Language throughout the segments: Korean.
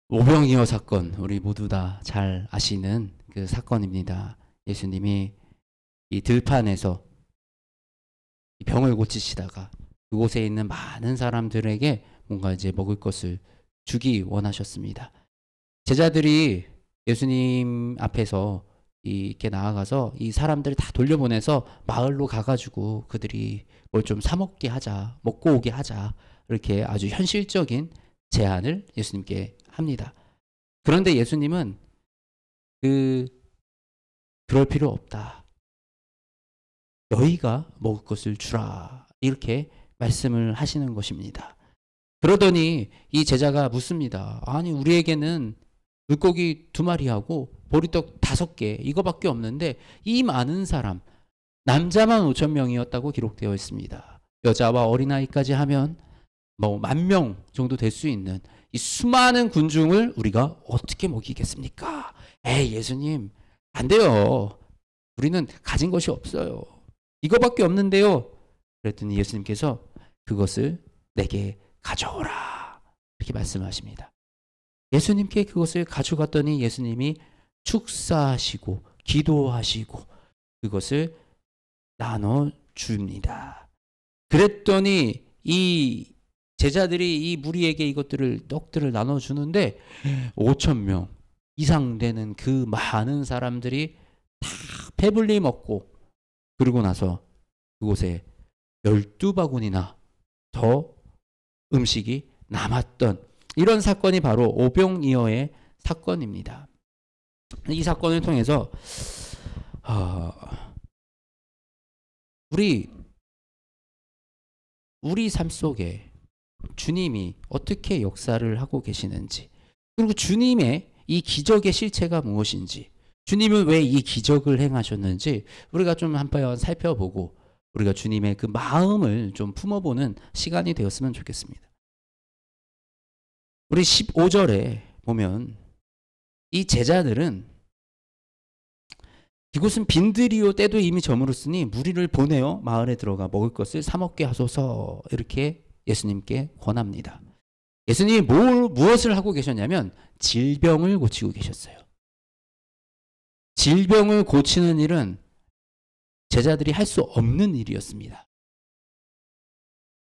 오병이어 사건, 우리 모두 다 잘 아시는 그 사건입니다. 예수님이 이 들판에서 이 병을 고치시다가 그곳에 있는 많은 사람들에게 뭔가 이제 먹을 것을 주기 원하셨습니다. 제자들이 예수님 앞에서 이렇게 나아가서 이 사람들을 다 돌려보내서 마을로 가가지고 그들이 뭘 좀 사 먹게 하자, 먹고 오게 하자, 이렇게 아주 현실적인 제안을 예수님께 합니다. 그런데 예수님은 그 그럴 필요 없다. 너희가 먹을 것을 주라. 이렇게 말씀을 하시는 것입니다. 그러더니 이 제자가 묻습니다. 아니 우리에게는 물고기 2마리하고 보리떡 5개 이거밖에 없는데 이 많은 사람 남자만 5천 명이었다고 기록되어 있습니다. 여자와 어린아이까지 하면 뭐 10,000명 정도 될 수 있는 이 수많은 군중을 우리가 어떻게 먹이겠습니까? 에이 예수님 안 돼요. 우리는 가진 것이 없어요. 이거밖에 없는데요. 그랬더니 예수님께서 그것을 내게 가져오라 이렇게 말씀하십니다. 예수님께 그것을 가져갔더니 예수님이 축사하시고 기도하시고 그것을 나눠줍니다. 그랬더니 이 제자들이 이 무리에게 이것들을 떡들을 나눠주는데 5,000명 이상 되는 그 많은 사람들이 다 배불리 먹고 그러고 나서 그곳에 12바구니나 더 음식이 남았던 이런 사건이 바로 오병이어의 사건입니다. 이 사건을 통해서 우리 삶 속에 주님이 어떻게 역사를 하고 계시는지 그리고 주님의 이 기적의 실체가 무엇인지 주님은 왜 이 기적을 행하셨는지 우리가 좀 한번 살펴보고 우리가 주님의 그 마음을 좀 품어보는 시간이 되었으면 좋겠습니다. 우리 15절에 보면 이 제자들은 이곳은 빈들이요 때도 이미 저물었으니 무리를 보내어 마을에 들어가 먹을 것을 사 먹게 하소서 이렇게 예수님께 권합니다. 예수님이 무엇을 하고 계셨냐면 질병을 고치고 계셨어요. 질병을 고치는 일은 제자들이 할 수 없는 일이었습니다.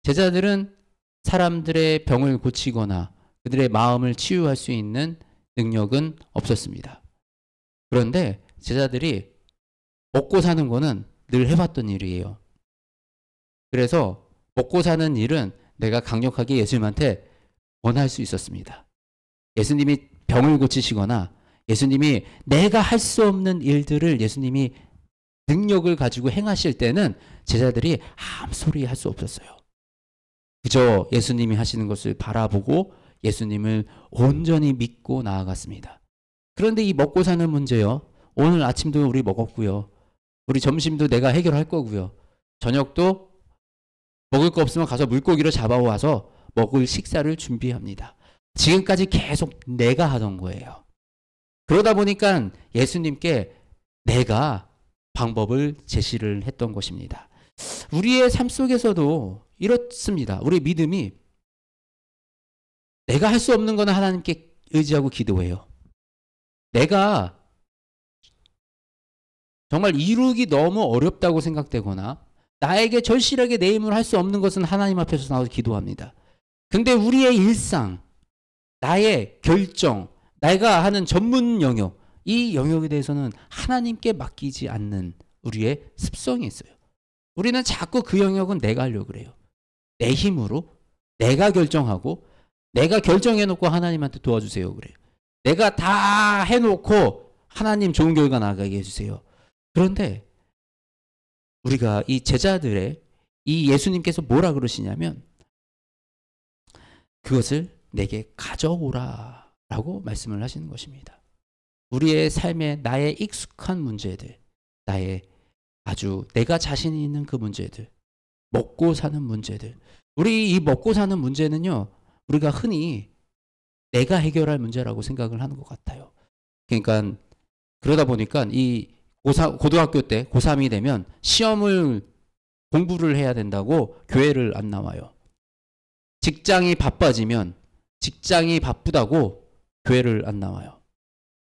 제자들은 사람들의 병을 고치거나 그들의 마음을 치유할 수 있는 능력은 없었습니다. 그런데 제자들이 먹고 사는 거는 늘 해봤던 일이에요. 그래서 먹고 사는 일은 내가 강력하게 예수님한테 원할 수 있었습니다. 예수님이 병을 고치시거나 예수님이 내가 할 수 없는 일들을 예수님이 능력을 가지고 행하실 때는 제자들이 아무 소리 할 수 없었어요. 그저 예수님이 하시는 것을 바라보고 예수님을 온전히 믿고 나아갔습니다. 그런데 이 먹고 사는 문제요. 오늘 아침도 우리 먹었고요. 우리 점심도 내가 해결할 거고요. 저녁도 먹을 거 없으면 가서 물고기를 잡아와서 먹을 식사를 준비합니다. 지금까지 계속 내가 하던 거예요. 그러다 보니까 예수님께 내가 방법을 제시를 했던 것입니다. 우리의 삶 속에서도 이렇습니다. 우리 믿음이 내가 할 수 없는 거는 하나님께 의지하고 기도해요. 내가 정말 이루기 너무 어렵다고 생각되거나 나에게 절실하게 내 힘으로 할 수 없는 것은 하나님 앞에서 나와서 기도합니다. 근데 우리의 일상, 나의 결정, 내가 하는 전문 영역, 이 영역에 대해서는 하나님께 맡기지 않는 우리의 습성이 있어요. 우리는 자꾸 그 영역은 내가 하려고 그래요. 내 힘으로 내가 결정하고 내가 결정해놓고 하나님한테 도와주세요 그래요. 내가 다 해놓고 하나님 좋은 결과 나가게 해주세요. 그런데 우리가 이 제자들의 이 예수님께서 뭐라 그러시냐면 그것을 내게 가져오라 라고 말씀을 하시는 것입니다. 우리의 삶에 나의 익숙한 문제들, 나의 아주 내가 자신이 있는 그 문제들, 먹고 사는 문제들. 우리 이 먹고 사는 문제는요, 우리가 흔히 내가 해결할 문제라고 생각을 하는 것 같아요. 그러니까 그러다 보니까 이 고등학교 때 고3이 되면 시험을 공부를 해야 된다고 교회를 안 나와요. 직장이 바빠지면 직장이 바쁘다고 교회를 안 나와요.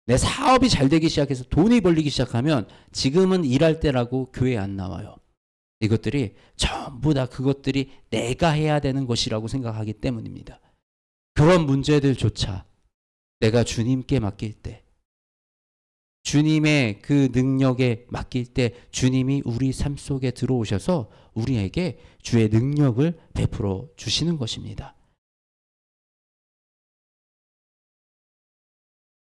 내 사업이 잘 되기 시작해서 돈이 벌리기 시작하면 지금은 일할 때라고 교회에 안 나와요. 이것들이 전부 다 그것들이 내가 해야 되는 것이라고 생각하기 때문입니다. 그런 문제들조차 내가 주님께 맡길 때, 주님의 그 능력에 맡길 때 주님이 우리 삶 속에 들어오셔서 우리에게 주의 능력을 베풀어 주시는 것입니다.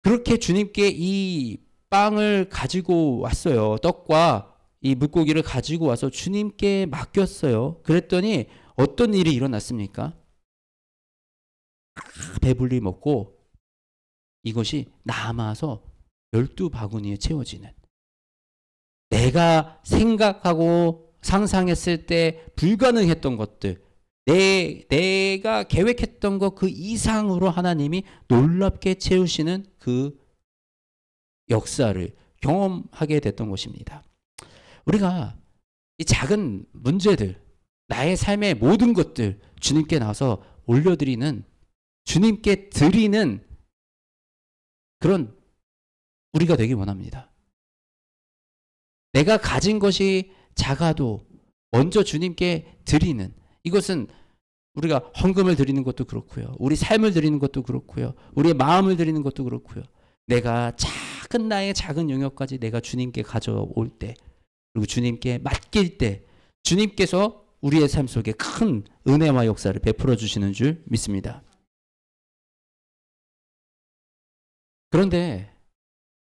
그렇게 주님께 이 빵을 가지고 왔어요. 떡과 이 물고기를 가지고 와서 주님께 맡겼어요. 그랬더니 어떤 일이 일어났습니까? 배불리 먹고 이것이 남아서 12바구니에 채워지는, 내가 생각하고 상상했을 때 불가능했던 것들, 내가 계획했던 것 그 이상으로 하나님이 놀랍게 채우시는 그 역사를 경험하게 됐던 것입니다. 우리가 이 작은 문제들, 나의 삶의 모든 것들 주님께 나와서 올려드리는, 주님께 드리는 그런 우리가 되기 원합니다. 내가 가진 것이 작아도 먼저 주님께 드리는, 이것은 우리가 헌금을 드리는 것도 그렇고요. 우리 삶을 드리는 것도 그렇고요. 우리의 마음을 드리는 것도 그렇고요. 내가 작은 나의 작은 영역까지 내가 주님께 가져올 때, 그리고 주님께 맡길 때 주님께서 우리의 삶 속에 큰 은혜와 역사를 베풀어 주시는 줄 믿습니다. 그런데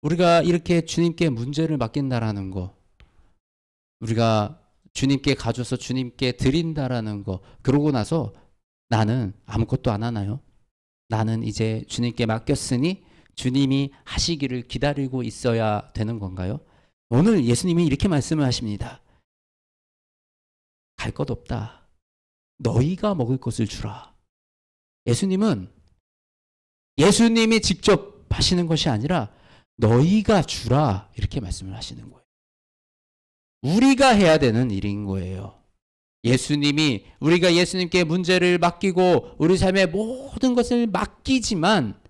우리가 이렇게 주님께 문제를 맡긴다라는 거, 우리가 주님께 가져서 주님께 드린다라는 거, 그러고 나서 나는 아무것도 안 하나요? 나는 이제 주님께 맡겼으니 주님이 하시기를 기다리고 있어야 되는 건가요? 오늘 예수님이 이렇게 말씀을 하십니다. 갈 것 없다. 너희가 먹을 것을 주라. 예수님이 직접 하시는 것이 아니라 너희가 주라, 이렇게 말씀을 하시는 거예요. 우리가 해야 되는 일인 거예요. 우리가 예수님께 문제를 맡기고 우리 삶의 모든 것을 맡기지만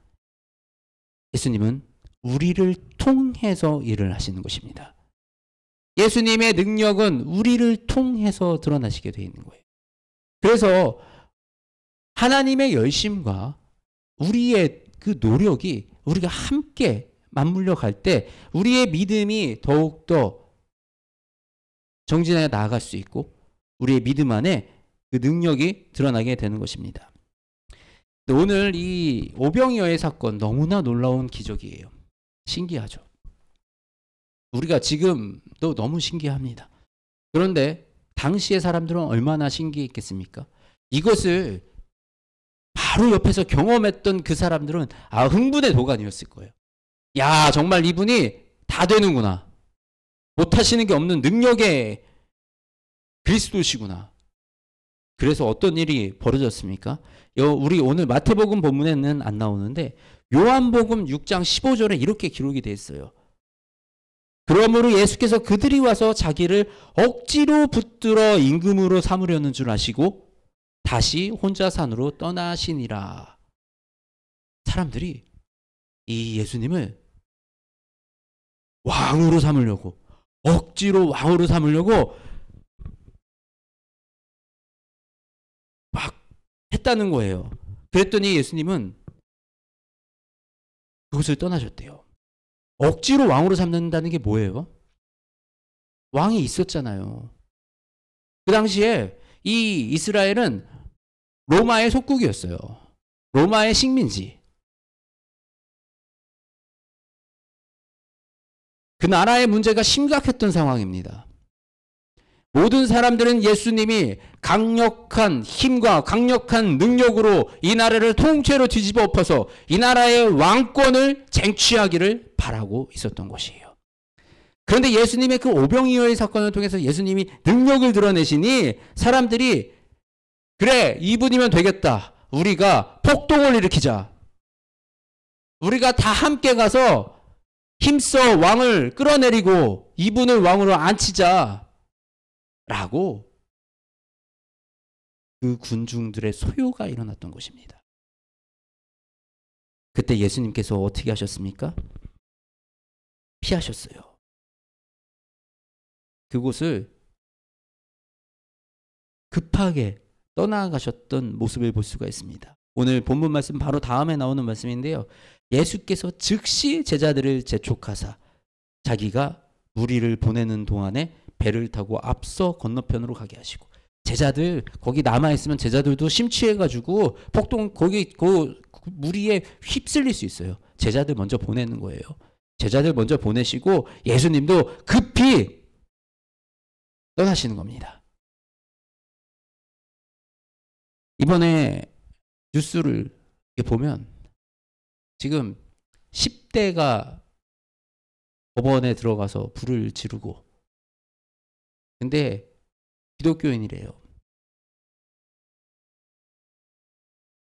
예수님은 우리를 통해서 일을 하시는 것입니다. 예수님의 능력은 우리를 통해서 드러나시게 되어 있는 거예요. 그래서 하나님의 열심과 우리의 그 노력이 우리가 함께 맞물려 갈 때 우리의 믿음이 더욱더 정진하여 나아갈 수 있고 우리의 믿음 안에 그 능력이 드러나게 되는 것입니다. 오늘 이 오병이어의 사건 너무나 놀라운 기적이에요. 신기하죠. 우리가 지금도 너무 신기합니다. 그런데 당시의 사람들은 얼마나 신기했겠습니까? 이것을 바로 옆에서 경험했던 그 사람들은 흥분의 도가니였을 거예요. 야, 정말 이분이 다 되는구나. 못하시는 게 없는 능력의 그리스도시구나. 그래서 어떤 일이 벌어졌습니까? 우리 오늘 마태복음 본문에는 안 나오는데 요한복음 6장 15절에 이렇게 기록이 되어 있어요. 그러므로 예수께서 그들이 와서 자기를 억지로 붙들어 임금으로 삼으려는 줄 아시고 다시 혼자 산으로 떠나시니라. 사람들이 이 예수님을 왕으로 삼으려고, 억지로 왕으로 삼으려고 막 했다는 거예요. 그랬더니 예수님은 그곳을 떠나셨대요. 억지로 왕으로 삼는다는 게 뭐예요? 왕이 있었잖아요. 그 당시에 이 이스라엘은 로마의 속국이었어요. 로마의 식민지. 그 나라의 문제가 심각했던 상황입니다. 모든 사람들은 예수님이 강력한 힘과 강력한 능력으로 이 나라를 통째로 뒤집어 엎어서 이 나라의 왕권을 쟁취하기를 바라고 있었던 것이에요. 그런데 예수님의 그 오병이어의 사건을 통해서 예수님이 능력을 드러내시니 사람들이 그래, 이분이면 되겠다. 우리가 폭동을 일으키자. 우리가 다 함께 가서 힘써 왕을 끌어내리고 이분을 왕으로 앉히자. 라고 그 군중들의 소요가 일어났던 것입니다. 그때 예수님께서 어떻게 하셨습니까? 피하셨어요. 그곳을 급하게 떠나가셨던 모습을 볼 수가 있습니다. 오늘 본문 말씀 바로 다음에 나오는 말씀인데요. 예수께서 즉시 제자들을 재촉하사 자기가 무리를 보내는 동안에 배를 타고 앞서 건너편으로 가게 하시고, 제자들 거기 남아 있으면 제자들도 심취해가지고 폭동 거기 그 무리에 휩쓸릴 수 있어요. 제자들 먼저 보내는 거예요. 제자들 먼저 보내시고 예수님도 급히 떠나시는 겁니다. 이번에 뉴스를 보면 지금 10대가 법원에 들어가서 불을 지르고, 근데 기독교인이래요.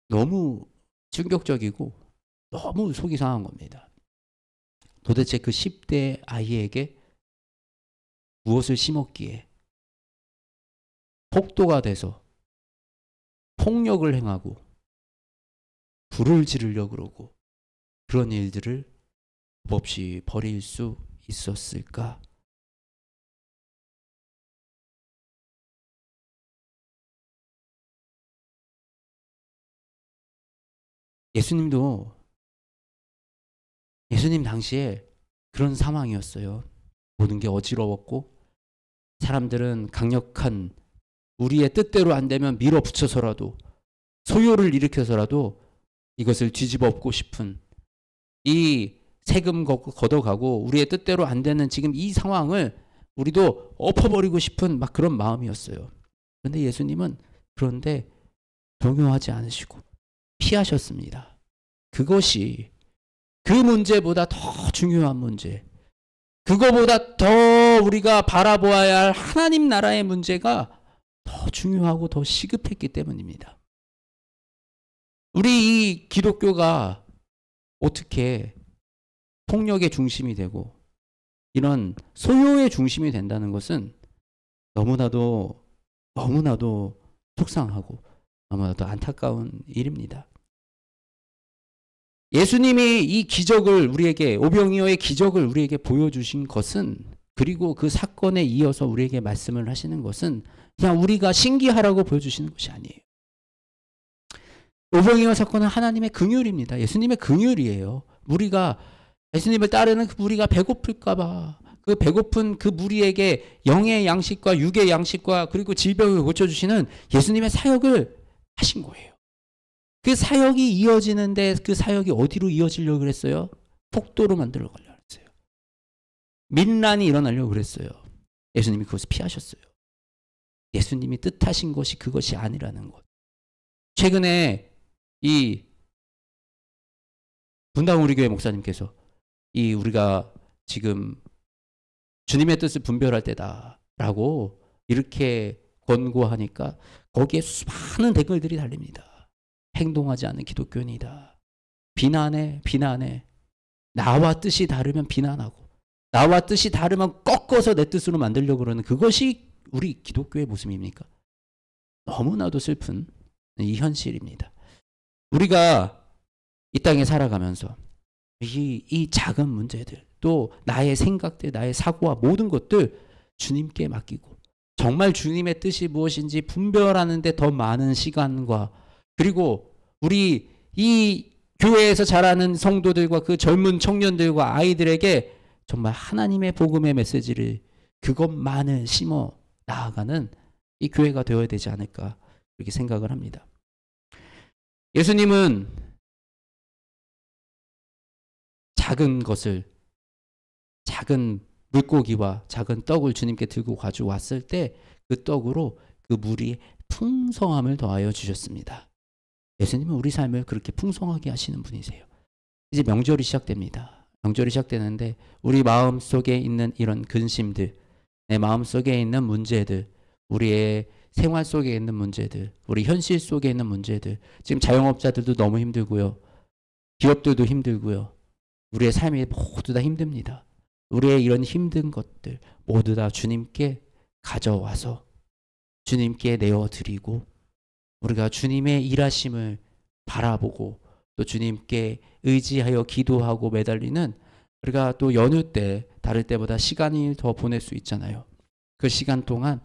너무 충격적이고 너무 속이 상한 겁니다. 도대체 그 10대 아이에게 무엇을 심었기에 폭도가 돼서 폭력을 행하고 불을 지르려고 그러고 그런 일들을 법 없이 벌일 수 있었을까? 예수님 당시에 그런 상황이었어요. 모든 게 어지러웠고 사람들은 강력한 우리의 뜻대로 안 되면 밀어붙여서라도 소요를 일으켜서라도 이것을 뒤집어 엎고 싶은, 이 세금 걷어가고 우리의 뜻대로 안 되는 지금 이 상황을 우리도 엎어버리고 싶은 막 그런 마음이었어요. 그런데 예수님은 그런데 동요하지 않으시고 피하셨습니다. 그것이 그 문제보다 더 중요한 문제, 그거보다 더 우리가 바라보아야 할 하나님 나라의 문제가 더 중요하고 더 시급했기 때문입니다. 우리 이 기독교가 어떻게 폭력의 중심이 되고 이런 소요의 중심이 된다는 것은 너무나도 속상하고 너무나도 안타까운 일입니다. 예수님이 이 기적을 우리에게, 오병이어의 기적을 우리에게 보여주신 것은, 그리고 그 사건에 이어서 우리에게 말씀을 하시는 것은 그냥 우리가 신기하라고 보여주시는 것이 아니에요. 오병이어 사건은 하나님의 긍휼입니다. 예수님의 긍휼이에요. 우리가 예수님을 따르는 그 무리가 배고플까봐 그 배고픈 그 무리에게 영의 양식과 육의 양식과 그리고 질병을 고쳐주시는 예수님의 사역을 하신 거예요. 그 사역이 이어지는데 그 사역이 어디로 이어지려고 그랬어요? 폭도로 만들려고 그랬어요. 민란이 일어나려고 그랬어요. 예수님이 그것을 피하셨어요. 예수님이 뜻하신 것이 그것이 아니라는 것. 최근에 이 분당 우리 교회 목사님께서 이 우리가 지금 주님의 뜻을 분별할 때다라고 이렇게 권고하니까 거기에 수많은 댓글들이 달립니다. 행동하지 않는 기독교인이다. 비난해. 나와 뜻이 다르면 비난하고 나와 뜻이 다르면 꺾어서 내 뜻으로 만들려고 그러는 그것이 우리 기독교의 모습입니까? 너무나도 슬픈 이 현실입니다. 우리가 이 땅에 살아가면서 이 작은 문제들, 또 나의 생각들, 나의 사고와 모든 것들 주님께 맡기고 정말 주님의 뜻이 무엇인지 분별하는 데 더 많은 시간과, 그리고 우리 이 교회에서 자라는 성도들과 그 젊은 청년들과 아이들에게 정말 하나님의 복음의 메시지를 그것만을 심어 나아가는 이 교회가 되어야 되지 않을까 이렇게 생각을 합니다. 예수님은 작은 것을, 작은 물고기와 작은 떡을 주님께 들고 가져왔을 때 그 떡으로 그 무리의 풍성함을 더하여 주셨습니다. 예수님은 우리 삶을 그렇게 풍성하게 하시는 분이세요. 이제 명절이 시작됩니다. 명절이 시작되는데 우리 마음속에 있는 이런 근심들, 내 마음속에 있는 문제들, 우리의 생활 속에 있는 문제들, 우리 현실 속에 있는 문제들, 지금 자영업자들도 너무 힘들고요. 기업들도 힘들고요. 우리의 삶이 모두 다 힘듭니다. 우리의 이런 힘든 것들 모두 다 주님께 가져와서 주님께 내어드리고 우리가 주님의 일하심을 바라보고 또 주님께 의지하여 기도하고 매달리는 우리가 또 연휴 때 다를 때보다 시간이 더 보낼 수 있잖아요. 그 시간 동안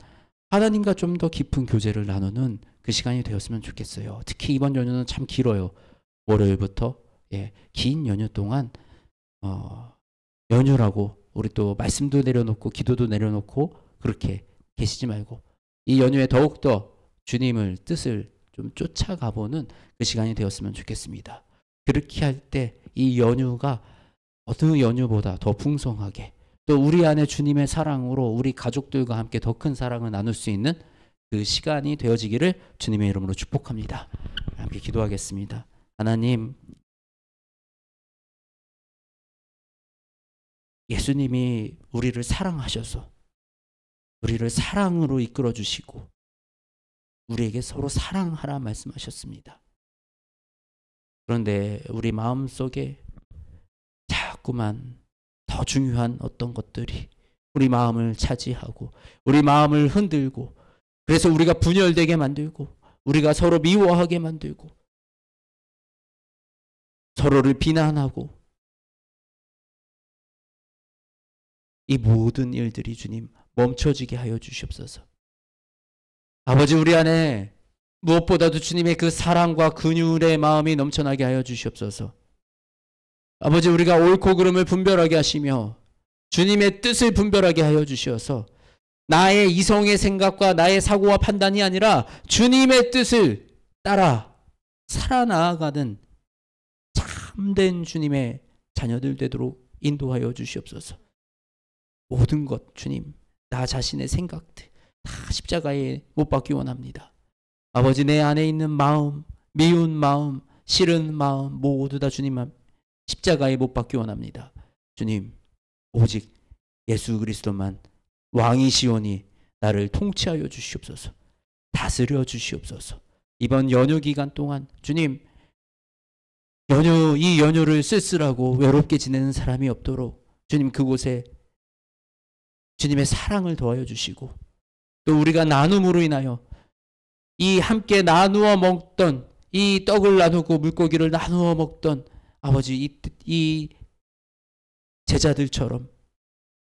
하나님과 좀 더 깊은 교제를 나누는 그 시간이 되었으면 좋겠어요. 특히 이번 연휴는 참 길어요. 월요일부터 긴 연휴 동안 연휴라고 우리 또 말씀도 내려놓고 기도도 내려놓고 그렇게 계시지 말고 이 연휴에 더욱더 주님을 뜻을 좀 쫓아가보는 그 시간이 되었으면 좋겠습니다. 그렇게 할 때 이 연휴가 어느 연휴보다 더 풍성하게 또 우리 안에 주님의 사랑으로 우리 가족들과 함께 더 큰 사랑을 나눌 수 있는 그 시간이 되어지기를 주님의 이름으로 축복합니다. 함께 기도하겠습니다. 하나님, 예수님이 우리를 사랑하셔서 우리를 사랑으로 이끌어 주시고 우리에게 서로 사랑하라 말씀하셨습니다. 그런데 우리 마음속에 자꾸만 더 중요한 어떤 것들이 우리 마음을 차지하고 우리 마음을 흔들고 그래서 우리가 분열되게 만들고 우리가 서로 미워하게 만들고 서로를 비난하고 이 모든 일들이 주님 멈춰지게 하여 주시옵소서. 아버지, 우리 안에 무엇보다도 주님의 그 사랑과 긍휼의 마음이 넘쳐나게 하여 주시옵소서. 아버지, 우리가 옳고 그름을 분별하게 하시며 주님의 뜻을 분별하게 하여 주시어서 나의 이성의 생각과 나의 사고와 판단이 아니라 주님의 뜻을 따라 살아나가는 참된 주님의 자녀들 되도록 인도하여 주시옵소서. 모든 것 주님, 나 자신의 생각들 다 십자가에 못 박기 원합니다. 아버지, 내 안에 있는 마음, 미운 마음, 싫은 마음 모두 다 주님 십자가에 못 박기 원합니다. 주님, 오직 예수 그리스도만 왕이시오니 나를 통치하여 주시옵소서. 다스려 주시옵소서. 이번 연휴 기간 동안 주님, 이 연휴를 쓸쓸하고 외롭게 지내는 사람이 없도록 주님 그곳에 주님의 사랑을 더하여 주시고 또 우리가 나눔으로 인하여 이 함께 나누어 먹던 이 떡을 나누고 물고기를 나누어 먹던 아버지 이 제자들처럼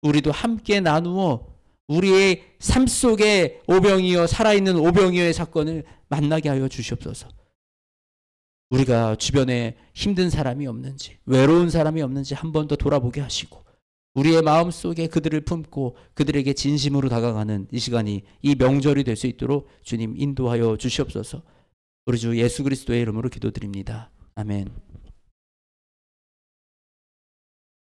우리도 함께 나누어 우리의 삶 속에 오병이어 살아있는 오병이어의 사건을 만나게 하여 주시옵소서. 우리가 주변에 힘든 사람이 없는지 외로운 사람이 없는지 한 번 더 돌아보게 하시고 우리의 마음속에 그들을 품고 그들에게 진심으로 다가가는 이 시간이 이 명절이 될 수 있도록 주님 인도하여 주시옵소서. 우리 주 예수 그리스도의 이름으로 기도드립니다. 아멘.